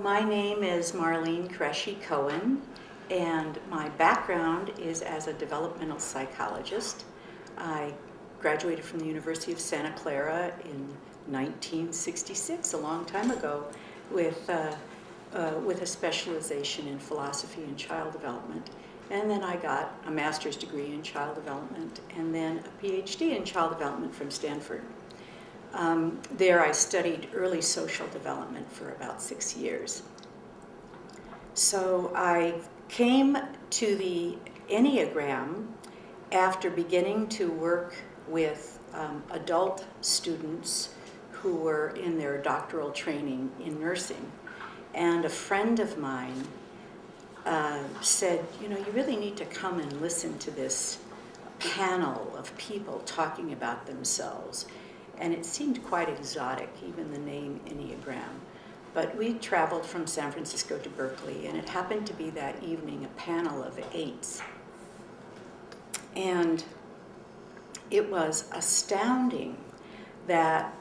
My name is Marlene Cresci-Cohen, and my background is as a developmental psychologist. I graduated from the University of Santa Clara in 1966, a long time ago, with a specialization in philosophy and child development. And then I got a master's degree in child development and then a PhD in child development from Stanford. There I studied early social development for about 6 years. So I came to the Enneagram after beginning to work with adult students who were in their doctoral training in nursing. And a friend of mine said, you really need to come and listen to this panel of people talking about themselves. And it seemed quite exotic, even the name Enneagram. But we traveled from San Francisco to Berkeley, and it happened to be that evening a panel of 8s. And it was astounding that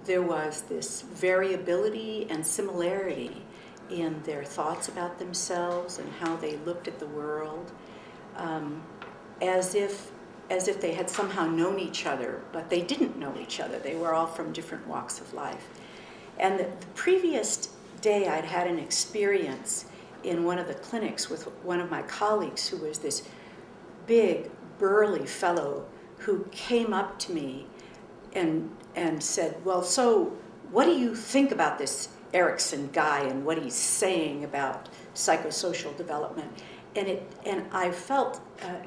there was this variability and similarity in their thoughts about themselves and how they looked at the world, as if they had somehow known each other, but they didn't know each other. They were all from different walks of life. And the previous day I'd had an experience in one of the clinics with one of my colleagues who was this big, burly fellow who came up to me and said, well, so what do you think about this Erickson guy and what he's saying about psychosocial development? And I felt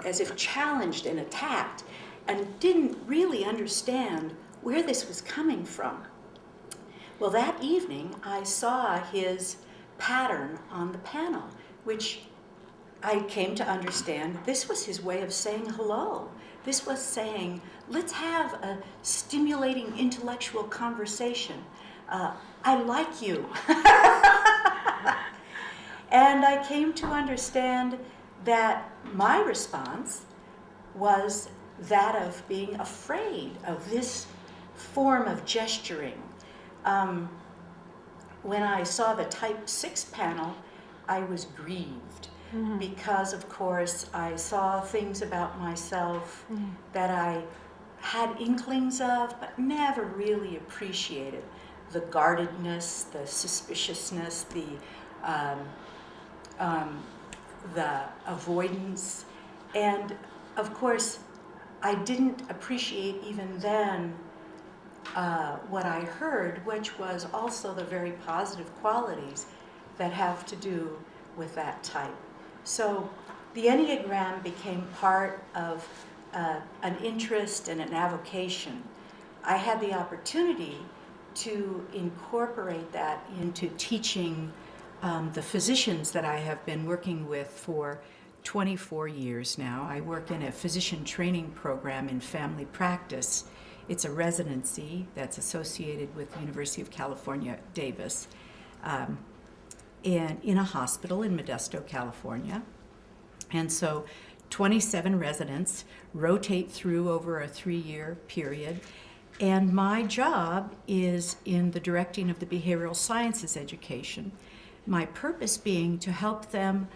as if challenged and attacked and didn't really understand where this was coming from. Well, that evening I saw his pattern on the panel, which I came to understand this was his way of saying hello. This was saying, let's have a stimulating intellectual conversation. I like you. And I came to understand that my response was that of being afraid of this form of gesturing. When I saw the type 6 panel, I was grieved because, of course, I saw things about myself that I had inklings of, but never really appreciated. The guardedness, the suspiciousness, the avoidance. And of course, I didn't appreciate even then what I heard, which was also the very positive qualities that have to do with that type. So the Enneagram became part of an interest and an avocation. I had the opportunity to incorporate that into teaching the physicians that I have been working with for 24 years now. I work in a physician training program in family practice. It's a residency that's associated with the University of California, Davis, in a hospital in Modesto, California. And so 27 residents rotate through over a 3-year period. And my job is in the directing of the behavioral sciences education. My purpose being to help them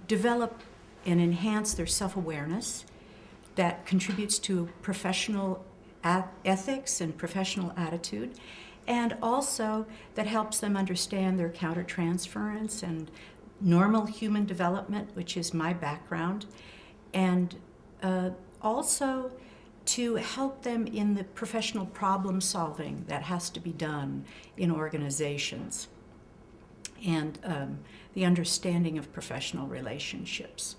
develop and enhance their self-awareness that contributes to professional ethics and professional attitude, and also that helps them understand their countertransference and normal human development, which is my background, and also to help them in the professional problem solving that has to be done in organizations, and the understanding of professional relationships.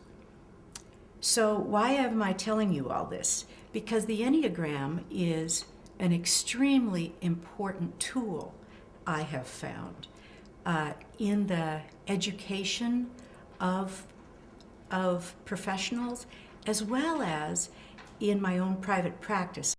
So why am I telling you all this? Because the Enneagram is an extremely important tool, I have found, in the education of professionals, as well as in my own private practice.